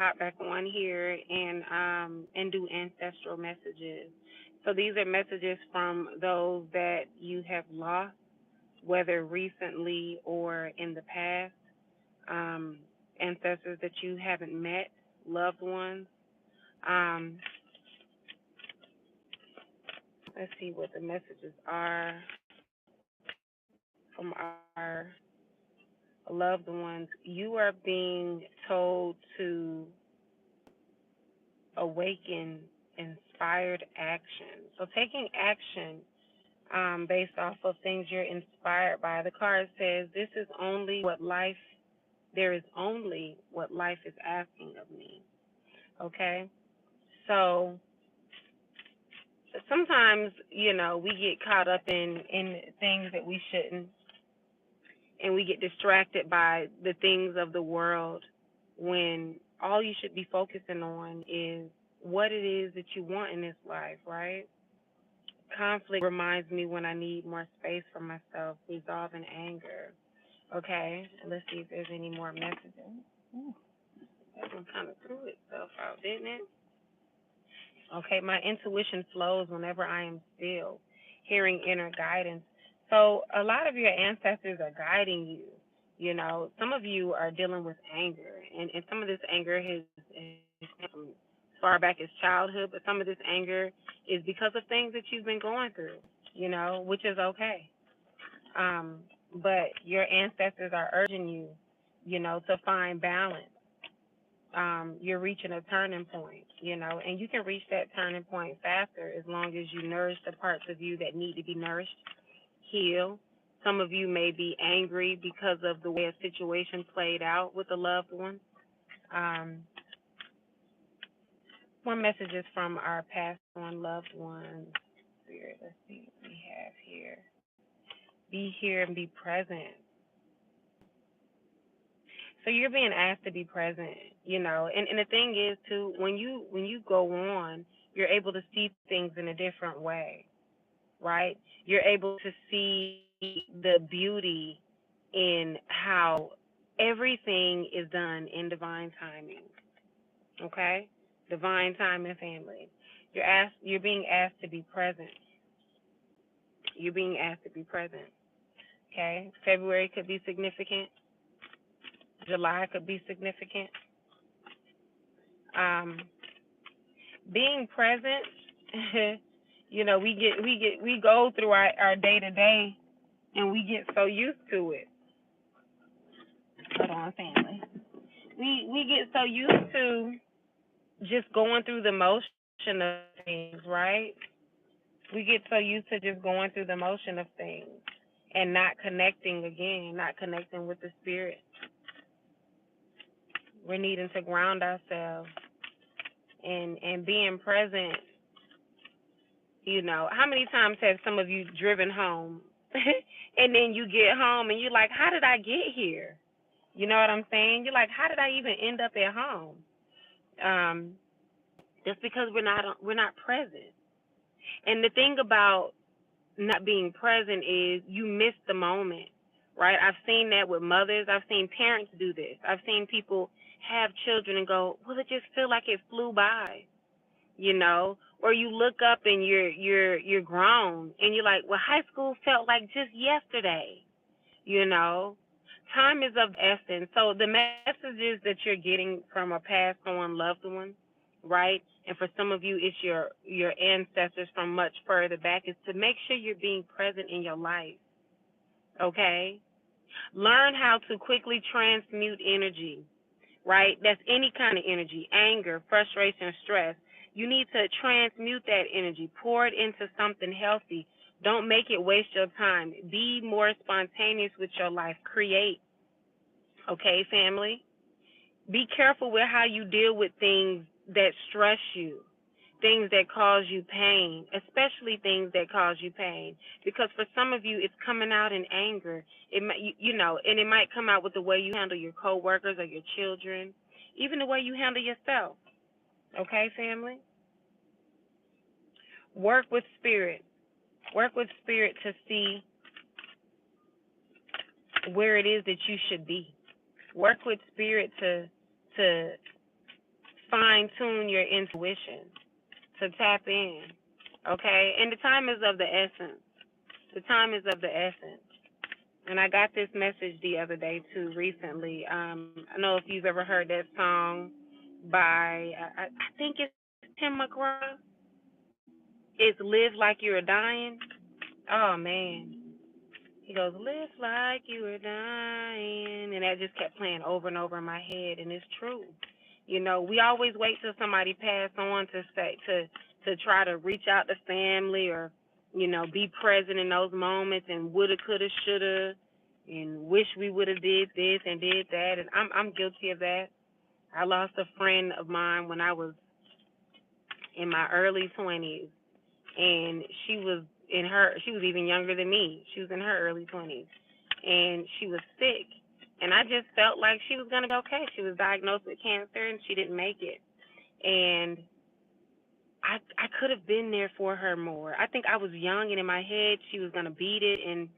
hop back on here and do ancestral messages. So these are messages from those that you have lost, whether recently or in the past, um, ancestors that you haven't met, loved ones. Um, let's see what the messages are from our loved ones. You are being told to awaken inspired action. So taking action based off of things you're inspired by. The card says, "This is only what life. There is only what life is asking of me." Okay, so sometimes we get caught up in things that we shouldn't, and we get distracted by the things of the world when all you should be focusing on is what it is that you want in this life, right? Conflict reminds me when I need more space for myself, resolving anger. Okay, let's see if there's any more messages. Ooh, that one kind of threw itself out, didn't it? Okay, my intuition flows whenever I am still, hearing inner guidance. So a lot of your ancestors are guiding you. Some of you are dealing with anger, and some of this anger is from as far back as childhood, but some of this anger is because of things that you've been going through, which is okay. Um, but your ancestors are urging you, to find balance. You're reaching a turning point, and you can reach that turning point faster as long as you nourish the parts of you that need to be nourished, heal. Some of you may be angry because of the way a situation played out with a loved one. Um, more messages from our past on loved ones. Spirit, let's see what we have here. Be here and be present. So you're being asked to be present, and the thing is too, when you go on, you're able to see things in a different way, right? You're able to see the beauty in how everything is done in divine timing. Okay? Divine timing, family. You're being asked to be present. You're being asked to be present. Okay? February could be significant. July could be significant. Um, being present, we go through our day to day and we get so used to it. Hold on, family. We get so used to just going through the motion of things, right? We get so used to just going through the motion of things and not connecting again, not connecting with the spirit. We're needing to ground ourselves and being present. How many times have some of you driven home and then you get home and you're like, how did I get here? You know what I'm saying? You're like, how did I even end up at home? Just because we're not present. And the thing about not being present is you miss the moment, right? I've seen that with mothers. I've seen parents do this. I've seen people have children and go, well, it just feel like it flew by, or you look up and you're grown and you're like, well, high school felt like just yesterday, you know. Time is of essence. So the messages that you're getting from a passed on loved one, right? And for some of you, it's your ancestors from much further back, is to make sure you're being present in your life, okay? Learn how to quickly transmute energy, right? That's any kind of energy, anger, frustration, stress. You need to transmute that energy, pour it into something healthy. Don't make it waste your time. Be more spontaneous with your life. Create, okay, family? Be careful with how you deal with things that stress you, things that cause you pain, especially things that cause you pain. Because for some of you, it's coming out in anger. It might, and it might come out with the way you handle your coworkers or your children, even the way you handle yourself. Okay, family? Work with spirit. Work with spirit to see where it is that you should be. Work with spirit to fine tune your intuition, to tap in. Okay? And the time is of the essence. The time is of the essence. And I got this message the other day too, recently. I don't know if you've ever heard that song by, I think it's Tim McGraw. It's Live Like You're Dying. Oh, man. He goes, live like you were dying. And that just kept playing over and over in my head. And it's true. You know, we always wait till somebody pass on to say, to try to reach out to family or, you know, be present in those moments and woulda, coulda, shoulda, and wish we would have did this and did that. And I'm guilty of that. I lost a friend of mine when I was in my early 20s, and she was even younger than me. She was in her early 20s, and she was sick, and I just felt like she was going to be okay. She was diagnosed with cancer, and she didn't make it, and I could have been there for her more. I think I was young, and in my head, she was going to beat it, and,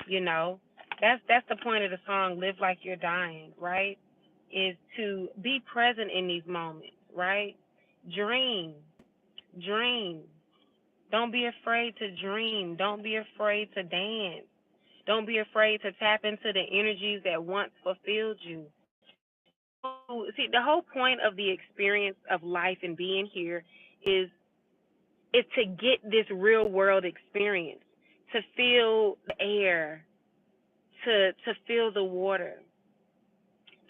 you know, that's the point of the song, Live Like You're Dying, right, is to be present in these moments, right? Dream. Don't be afraid to dream. Don't be afraid to dance. Don't be afraid to tap into the energies that once fulfilled you. See, the whole point of the experience of life and being here is to get this real world experience, to feel the air, to feel the water,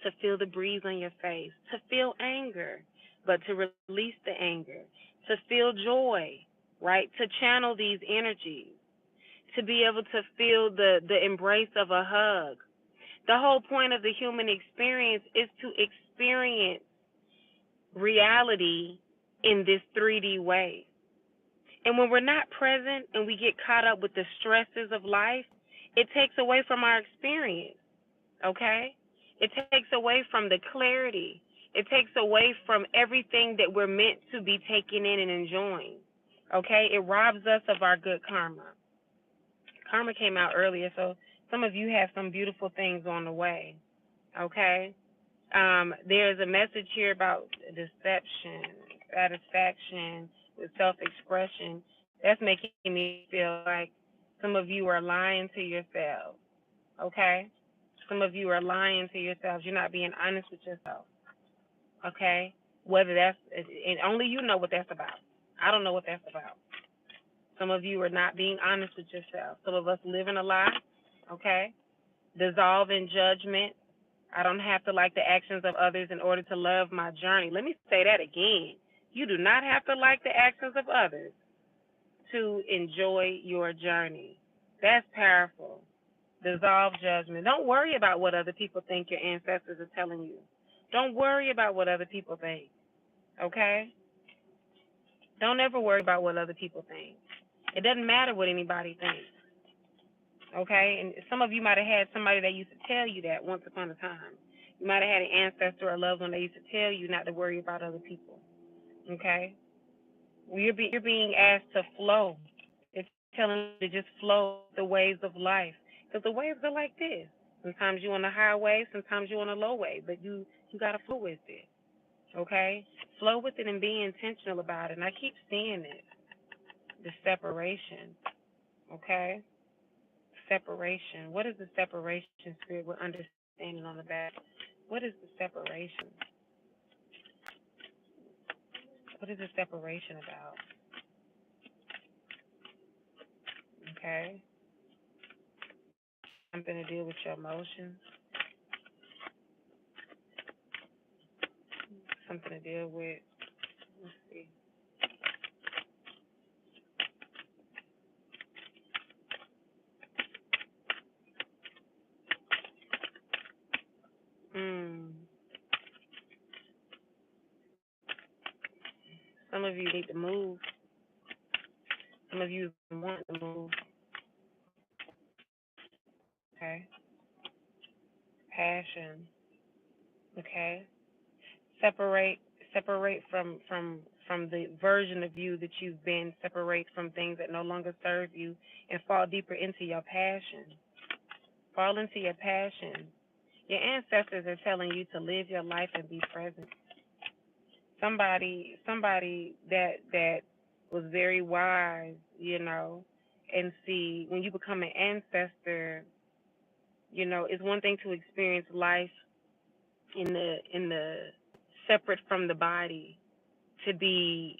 to feel the breeze on your face, to feel anger, but to release the anger, to feel joy, right? To channel these energies, to be able to feel the embrace of a hug. The whole point of the human experience is to experience reality in this 3D way. And when we're not present and we get caught up with the stresses of life, it takes away from our experience, okay? It takes away from the clarity. It takes away from everything that we're meant to be taking in and enjoying, okay? It robs us of our good karma. Karma came out earlier, so some of you have some beautiful things on the way, okay? There's a message here about deception, satisfaction with self-expression. That's making me feel like some of you are lying to yourselves, okay? Some of you are lying to yourselves. You're not being honest with yourself, okay? Whether that's, and only you know what that's about. I don't know what that's about. Some of you are not being honest with yourself. Some of us live in a lie, okay? Dissolve in judgment. I don't have to like the actions of others in order to love my journey. Let me say that again. You do not have to like the actions of others to enjoy your journey. That's powerful. Dissolve judgment. Don't worry about what other people think your ancestors are telling you. Don't worry about what other people think, okay? Don't ever worry about what other people think. It doesn't matter what anybody thinks, okay? And some of you might have had somebody that used to tell you that once upon a time. You might have had an ancestor or a loved one that used to tell you not to worry about other people, okay? Well, you're being asked to flow. It's telling you to just flow the waves of life. Because the waves are like this. Sometimes you're on a high wave, sometimes you're on a low wave, but you got to flow with it, okay? Flow with it and be intentional about it. And I keep seeing it, the separation, okay? Separation. What is the separation, Spirit? We're understanding on the back. What is the separation? What is the separation about? Okay? Something to deal with your emotions. Something to deal with, let's see. Some of you need to move. Some of you want to move. Okay? Passion. Okay? Separate from the version of you that you've been. Separate from things that no longer serve you and fall deeper into your passion. Fall into your passion. Your ancestors are telling you to live your life and be present. somebody that was very wise, and see, when you become an ancestor, it's one thing to experience life in the separate from the body, to be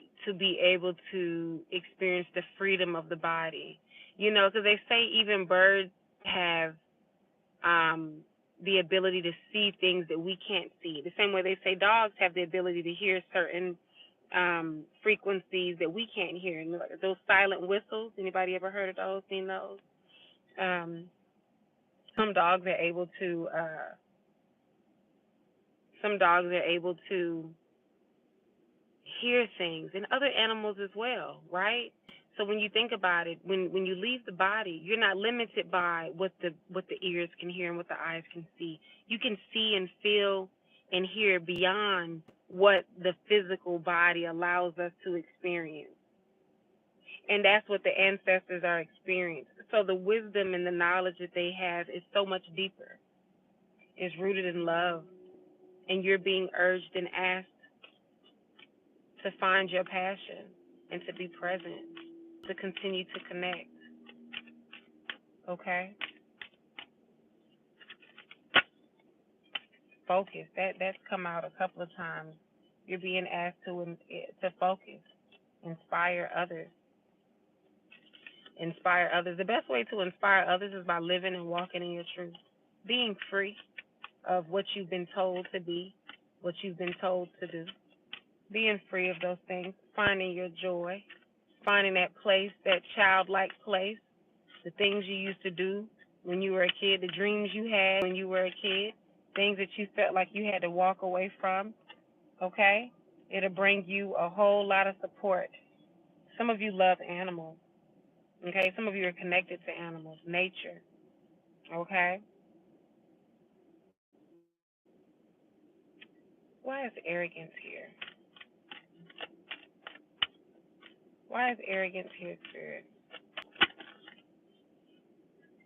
able to experience the freedom of the body. Because they say even birds have um the ability to see things that we can't see. The same way they say dogs have the ability to hear certain frequencies that we can't hear. And like those silent whistles, anybody ever heard of those, seen those? Um, some dogs are able to hear things, and other animals as well, right? So when you think about it, when you leave the body, you're not limited by what the ears can hear and what the eyes can see. You can see and feel and hear beyond what the physical body allows us to experience. And that's what the ancestors are experiencing. So the wisdom and the knowledge that they have is so much deeper. It's rooted in love, and you're being urged and asked to find your passion and to be present, to continue to connect. Okay? Focus. That's come out a couple of times. You're being asked to focus, inspire others. Inspire others. The best way to inspire others is by living and walking in your truth, being free of what you've been told to be, what you've been told to do, being free of those things, finding your joy, finding that place, that childlike place, the things you used to do when you were a kid, the dreams you had when you were a kid, things that you felt like you had to walk away from, okay? It'll bring you a whole lot of support. Some of you love animals, okay? Some of you are connected to animals, nature, okay? Why is arrogance here? Why is arrogance here, Spirit?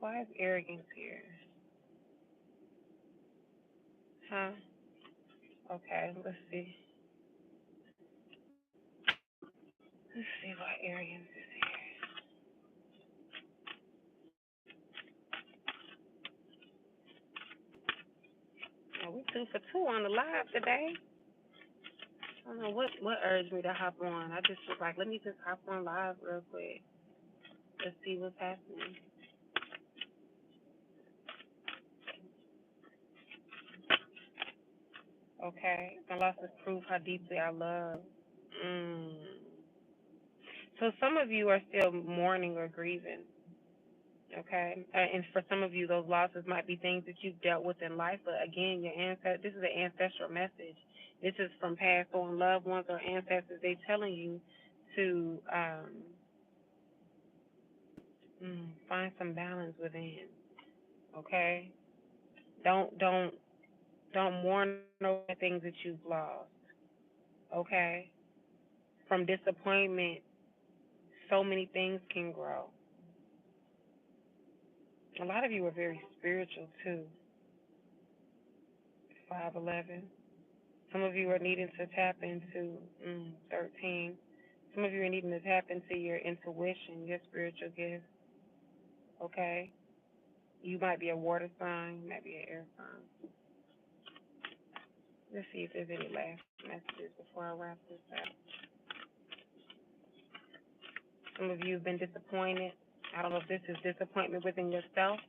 Why is arrogance here? Huh? Okay, let's see. Let's see why arrogance is here. Oh, we 2 for 2 on the live today. I don't know what urged me to hop on. I just was like, let me just hop on live real quick. Let's see what's happening. Okay, my loss is proof how deeply I love. Mm. So some of you are still mourning or grieving. Okay, and for some of you, those losses might be things that you've dealt with in life. But again, this is an ancestral message. This is from past on loved ones or ancestors. They telling you to find some balance within. Okay, don't mourn over things that you've lost. Okay, from disappointment, so many things can grow. A lot of you are very spiritual too. 511. Some of you are needing to tap into 13. Some of you are needing to tap into your intuition, your spiritual gift. Okay? You might be a water sign, you might be an air sign. Let's see if there's any last messages before I wrap this up. Some of you have been disappointed. I don't know if this is disappointment within yourself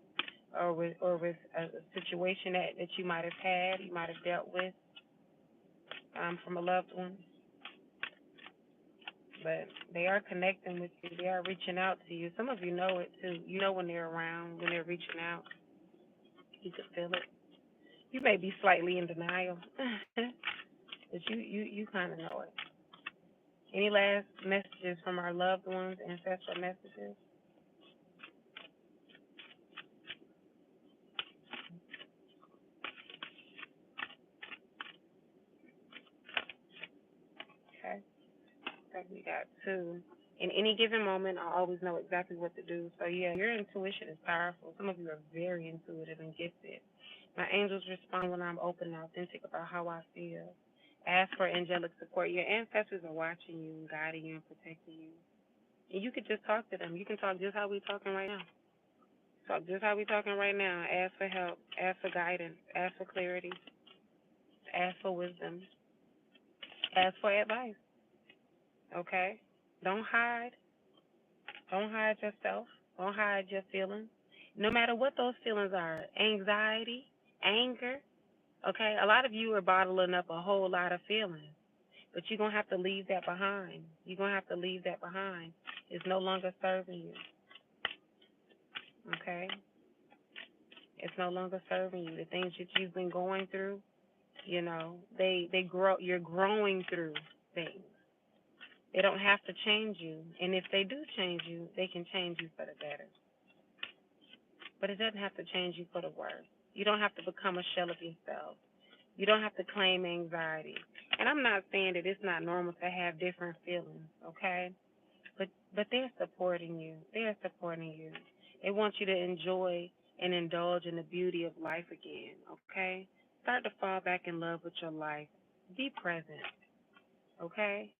or with a situation that you might have had, you might have dealt with from a loved one. But they are connecting with you. They are reaching out to you. Some of you know it too. You know when they're around, when they're reaching out. You can feel it. You may be slightly in denial, but you kind of know it. Any last messages from our loved ones, ancestral messages? Okay. I think we got 2. In any given moment, I always know exactly what to do. So, yeah, your intuition is powerful. Some of you are very intuitive and gifted. My angels respond when I'm open and authentic about how I feel. Ask for angelic support. Your ancestors are watching you and guiding you and protecting you. And you could just talk to them. You can talk just how we talking right now. Talk just how we talking right now. Ask for help. Ask for guidance. Ask for clarity. Ask for wisdom. Ask for advice. Okay? Don't hide. Don't hide yourself. Don't hide your feelings. No matter what those feelings are, anxiety, anger, okay? A lot of you are bottling up a whole lot of feelings, but you're going to have to leave that behind. You're going to have to leave that behind. It's no longer serving you, okay? It's no longer serving you. The things that you've been going through, you know, they grow. You're growing through things. They don't have to change you, and if they do change you, they can change you for the better. But it doesn't have to change you for the worse. You don't have to become a shell of yourself. You don't have to claim anxiety. And I'm not saying that it's not normal to have different feelings, okay? But they're supporting you. They're supporting you. They want you to enjoy and indulge in the beauty of life again, okay? Start to fall back in love with your life. Be present, okay?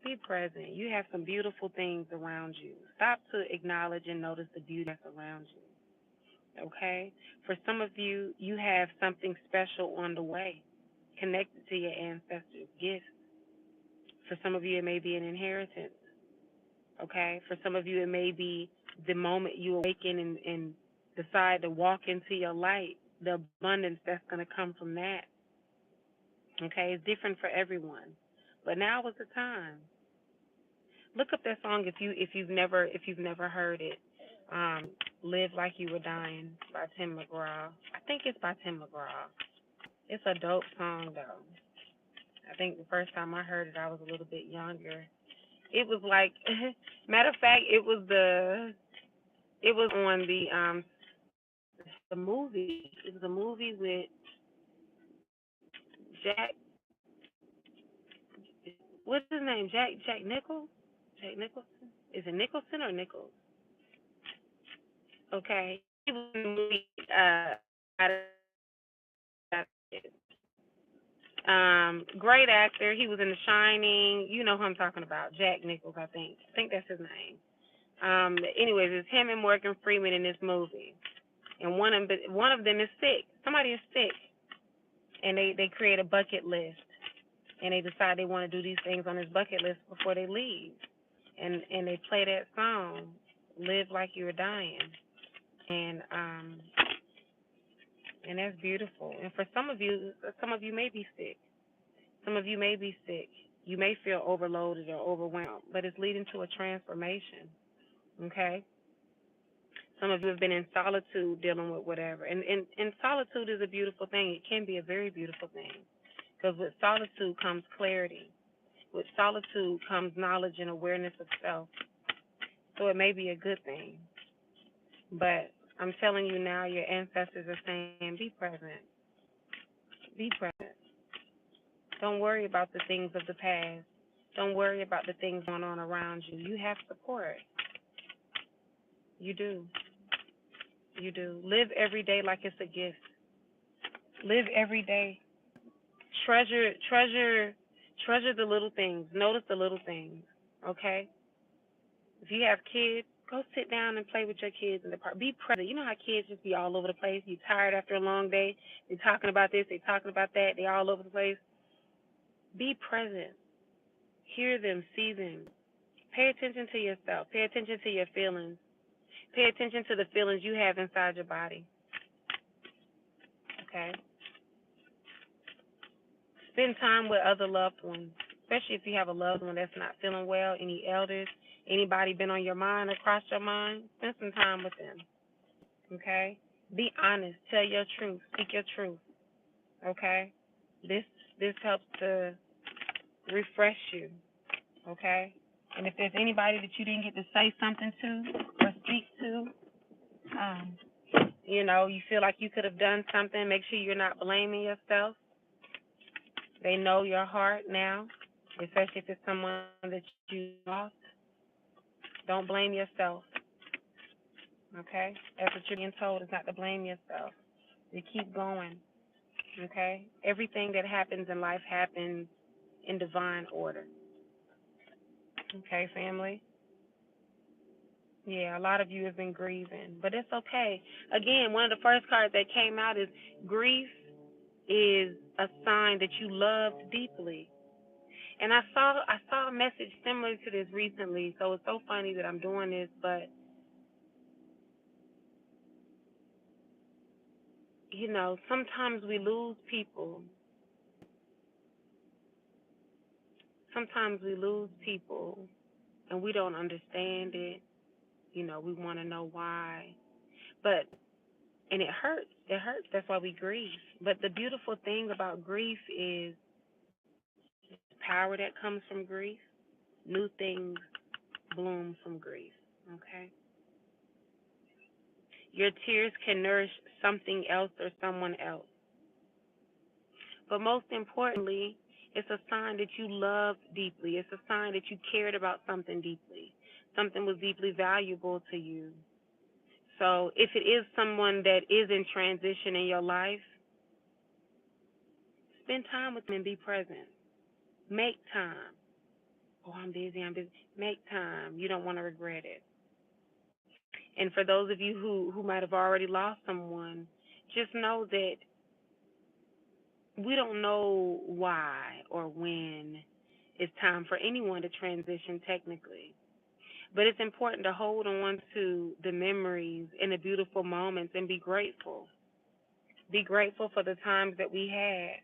Be present. You have some beautiful things around you. Stop to acknowledge and notice the beauty that's around you, okay? For some of you, you have something special on the way connected to your ancestors' gifts. For some of you, it may be an inheritance, okay? For some of you, it may be the moment you awaken and decide to walk into your light, the abundance that's going to come from that, okay? It's different for everyone. But now is the time. Look up that song if you've never heard it. "Live Like You Were Dying" by Tim McGraw. I think it's by Tim McGraw. It's a dope song though. I think the first time I heard it, I was a little bit younger. It was like, matter of fact, it was on the movie. It was a movie with Jack. What's his name? Jack Nichols. Jack Nicholson. Is it Nicholson or Nichols? Okay. He was in the movie. Great actor. He was in The Shining. You know who I'm talking about. Jack Nichols, I think. I think that's his name. Anyways, it's him and Morgan Freeman in this movie, and one of them is sick. Somebody is sick, and they create a bucket list, and they decide they want to do these things on this bucket list before they leave, and they play that song, "Live Like You Were Dying," and that's beautiful. And for some of you may be sick. Some of you may be sick. You may feel overloaded or overwhelmed, but it's leading to a transformation. Okay? Some of you have been in solitude dealing with whatever. And solitude is a beautiful thing. It can be a very beautiful thing. Because with solitude comes clarity. With solitude comes knowledge and awareness of self. So it may be a good thing. But I'm telling you now, your ancestors are saying, be present. Be present. Don't worry about the things of the past. Don't worry about the things going on around you. You have support. You do. You do. Live every day like it's a gift. Live every day. Treasure the little things. Notice the little things. Okay? If you have kids, go sit down and play with your kids in the park. Be present. You know how kids just be all over the place? You're tired after a long day. They're talking about this. They're talking about that. They're all over the place. Be present. Hear them. See them. Pay attention to yourself. Pay attention to your feelings. Pay attention to the feelings you have inside your body. Okay? Spend time with other loved ones, especially if you have a loved one that's not feeling well, any elders, anybody been on your mind or crossed your mind, spend some time with them. Okay? Be honest. Tell your truth. Speak your truth. Okay? This helps to refresh you. Okay? And if there's anybody that you didn't get to say something to or speak to, you feel like you could have done something, make sure you're not blaming yourself. They know your heart now, especially if it's someone that you lost. Don't blame yourself. Okay? That's what you're being told, is not to blame yourself. You keep going. Okay? Everything that happens in life happens in divine order. Okay, family? Yeah, a lot of you have been grieving, but it's okay. Again, one of the first cards that came out is grief is a sign that you loved deeply. And I saw a message similar to this recently, so it's so funny that I'm doing this, but sometimes we lose people. Sometimes we lose people and we don't understand it. We want to know why. But and it hurts. It hurts. That's why we grieve. But the beautiful thing about grief is power that comes from grief. New things bloom from grief. Okay? Your tears can nourish something else or someone else. But most importantly, it's a sign that you loved deeply. It's a sign that you cared about something deeply. Something was deeply valuable to you. So if it is someone that is in transition in your life, spend time with them and be present. Make time. Oh, I'm busy. Make time. You don't want to regret it. And for those of you who might have already lost someone, just know that we don't know why or when it's time for anyone to transition technically. But it's important to hold on to the memories and the beautiful moments and be grateful. Be grateful for the times that we had,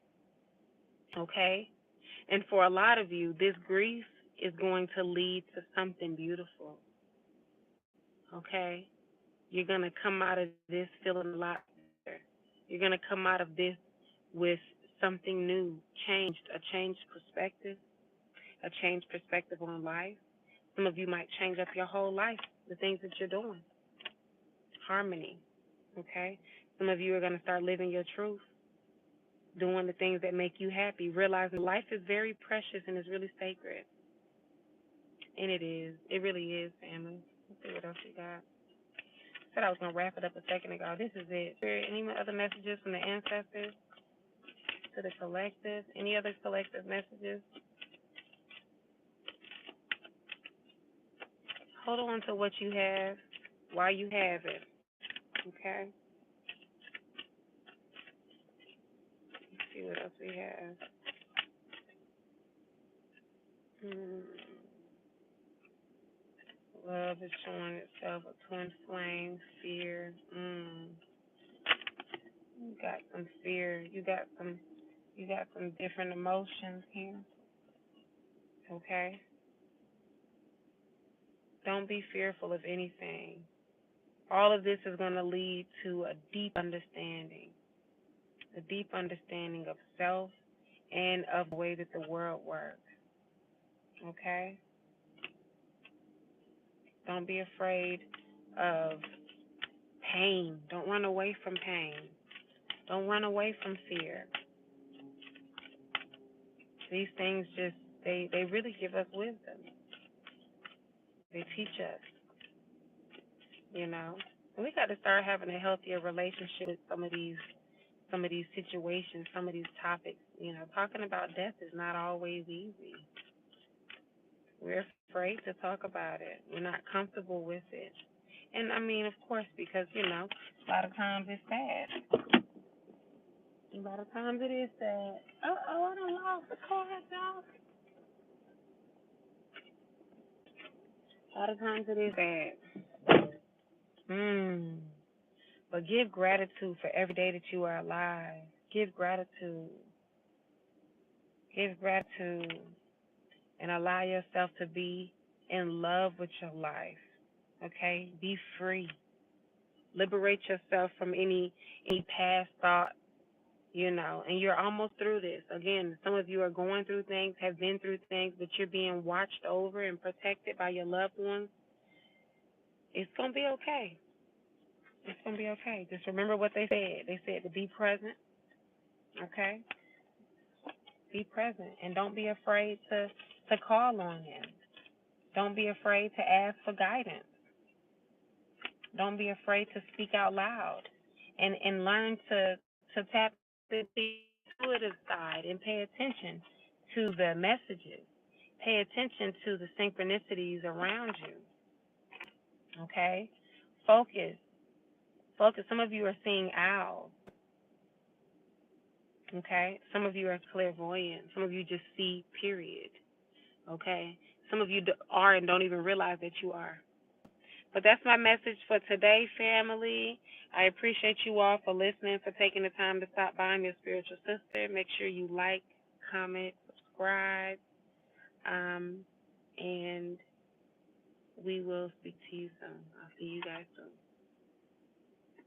okay? And for a lot of you, this grief is going to lead to something beautiful, okay? You're going to come out of this feeling a lot better. You're going to come out of this with something new, a changed perspective on life. Some of you might change up your whole life, the things that you're doing. Harmony, okay? Some of you are going to start living your truth, doing the things that make you happy, realizing life is very precious and is really sacred. And it is. It really is, family. Let's see what else we got. I said I was going to wrap it up a second ago. This is it. Any other messages from the ancestors to the collective? Any other collective messages? Hold on to what you have while you have it, okay? Let's see what else we have. Love is showing itself, a twin flame, fear. You got some fear. You got some different emotions here. Okay? Don't be fearful of anything. All of this is going to lead to a deep understanding of self and of the way that the world works. Okay? Don't be afraid of pain. Don't run away from pain. Don't run away from fear. These things they really give us wisdom. They teach us, We got to start having a healthier relationship with some of these situations, some of these topics. Talking about death is not always easy. We're afraid to talk about it. We're not comfortable with it. And I mean, of course, because, a lot of times it's sad. A lot of times it is sad. I done lost the card, y'all. A lot of times it is sad. But give gratitude for every day that you are alive. Give gratitude. Give gratitude. And allow yourself to be in love with your life. Okay? Be free. Liberate yourself from any past thought, and you're almost through this. Again, some of you are going through things, have been through things, but you're being watched over and protected by your loved ones. It's going to be okay. It's going to be okay. Just remember what they said. They said to be present, okay? Be present, and don't be afraid to call on them. Don't be afraid to ask for guidance. Don't be afraid to speak out loud and learn to tap the intuitive side and pay attention to the messages. Pay attention to the synchronicities around you. Okay? Focus. Focus. Some of you are seeing owls. Okay? Some of you are clairvoyant. Some of you just see, period. Okay? Some of you are and don't even realize that you are. But that's my message for today, family. I appreciate you all for listening, for taking the time to stop by. I'm your spiritual sister. Make sure you like, comment, subscribe, and we will speak to you soon. I'll see you guys soon.